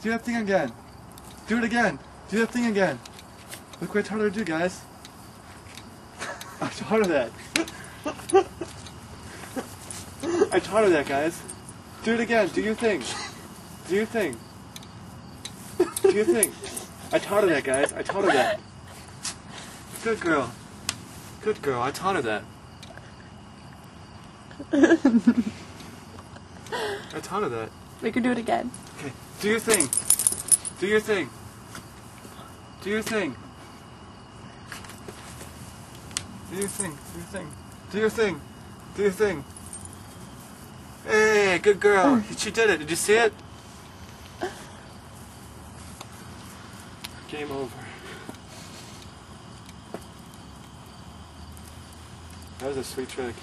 Do that thing again. Do it again. Do that thing again. Look what I taught her to do, guys. I taught her that. I taught her that, guys. Do it again. Do your thing. Do your thing. Do your thing. I taught her that, guys. I taught her that. Good girl. Good girl. I taught her that. I taught her that. Make her do it again. Okay. Do your thing. Do your thing. Do your thing. Do your thing. Do your thing. Do your thing. Do your thing. Hey, good girl. She did it. Did you see it? Game over. That was a sweet trick.